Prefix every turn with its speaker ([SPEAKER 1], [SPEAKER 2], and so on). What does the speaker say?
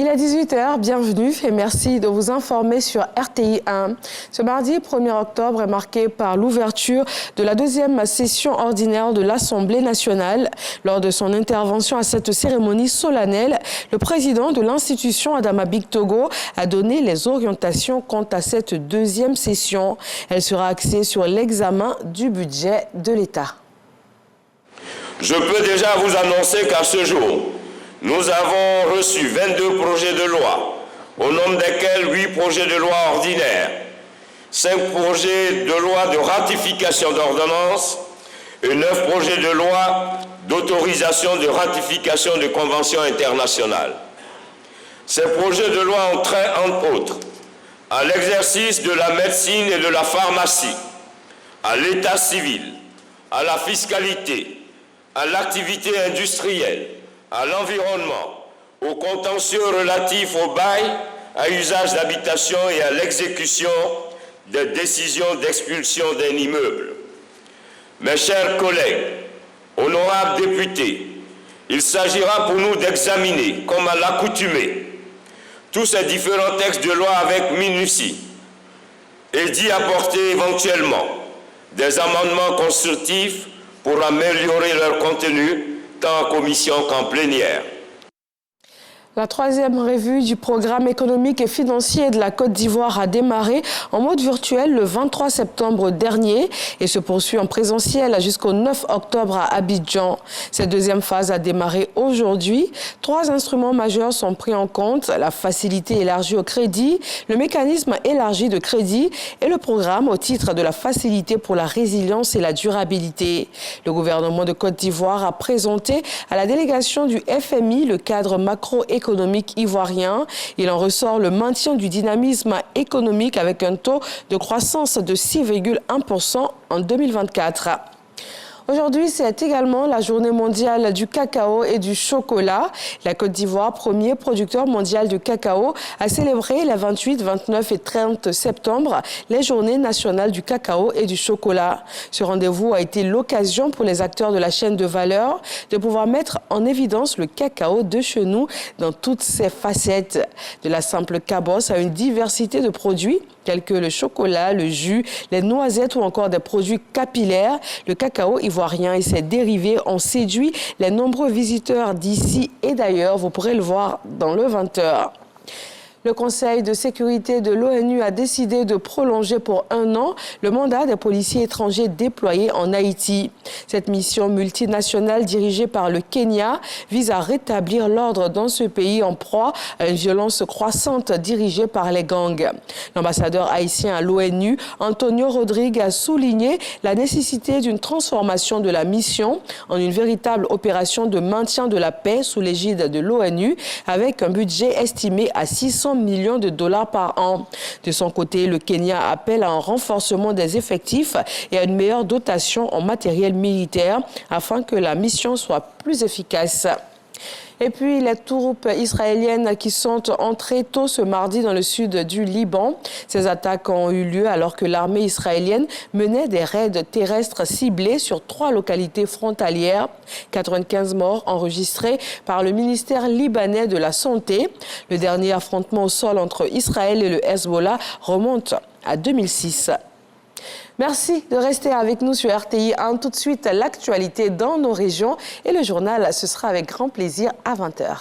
[SPEAKER 1] Il est 18h, bienvenue et merci de vous informer sur RTI 1. Ce mardi 1er octobre est marqué par l'ouverture de la deuxième session ordinaire de l'Assemblée nationale. Lors de son intervention à cette cérémonie solennelle, le président de l'institution, Adama Bictogo, a donné les orientations quant à cette deuxième session. Elle sera axée sur l'examen du budget de l'État.
[SPEAKER 2] Je peux déjà vous annoncer qu'à ce jour, nous avons reçu 22 projets de loi, au nombre desquels 8 projets de loi ordinaires, 5 projets de loi de ratification d'ordonnances et 9 projets de loi d'autorisation de ratification de conventions internationales. Ces projets de loi ont trait, entre autres, à l'exercice de la médecine et de la pharmacie, à l'état civil, à la fiscalité, à l'activité industrielle, à l'environnement, aux contentieux relatifs au bail, à usage d'habitation et à l'exécution des décisions d'expulsion d'un immeuble. Mes chers collègues, honorables députés, il s'agira pour nous d'examiner, comme à l'accoutumée, tous ces différents textes de loi avec minutie et d'y apporter éventuellement des amendements constructifs pour améliorer leur contenu, tant en commission qu'en plénière.
[SPEAKER 1] La troisième revue du programme économique et financier de la Côte d'Ivoire a démarré en mode virtuel le 23 septembre dernier et se poursuit en présentiel jusqu'au 9 octobre à Abidjan. Cette deuxième phase a démarré aujourd'hui. 3 instruments majeurs sont pris en compte: la facilité élargie au crédit, le mécanisme élargi de crédit et le programme au titre de la facilité pour la résilience et la durabilité. Le gouvernement de Côte d'Ivoire a présenté à la délégation du FMI le cadre macroéconomique ivoirien. Il en ressort le maintien du dynamisme économique avec un taux de croissance de 6,1% en 2024. Aujourd'hui, c'est également la journée mondiale du cacao et du chocolat. La Côte d'Ivoire, premier producteur mondial de cacao, a célébré les 28, 29 et 30 septembre les journées nationales du cacao et du chocolat. Ce rendez-vous a été l'occasion pour les acteurs de la chaîne de valeur de pouvoir mettre en évidence le cacao de chez nous dans toutes ses facettes. De la simple cabosse à une diversité de produits tels que le chocolat, le jus, les noisettes ou encore des produits capillaires, le cacao ivoirien et ses dérivés ont séduit les nombreux visiteurs d'ici et d'ailleurs. Vous pourrez le voir dans le 20h. Le Conseil de sécurité de l'ONU a décidé de prolonger pour 1 an le mandat des policiers étrangers déployés en Haïti. Cette mission multinationale dirigée par le Kenya vise à rétablir l'ordre dans ce pays en proie à une violence croissante dirigée par les gangs. L'ambassadeur haïtien à l'ONU, Antonio Rodrigue, a souligné la nécessité d'une transformation de la mission en une véritable opération de maintien de la paix sous l'égide de l'ONU avec un budget estimé à 600 millions de dollars par an. De son côté, le Kenya appelle à un renforcement des effectifs et à une meilleure dotation en matériel militaire afin que la mission soit plus efficace. Et puis, les troupes israéliennes qui sont entrées tôt ce mardi dans le sud du Liban. Ces attaques ont eu lieu alors que l'armée israélienne menait des raids terrestres ciblés sur 3 localités frontalières. 95 morts enregistrés par le ministère libanais de la Santé. Le dernier affrontement au sol entre Israël et le Hezbollah remonte à 2006. Merci de rester avec nous sur RTI 1. Tout de suite, l'actualité dans nos régions et le journal, ce sera avec grand plaisir à 20h.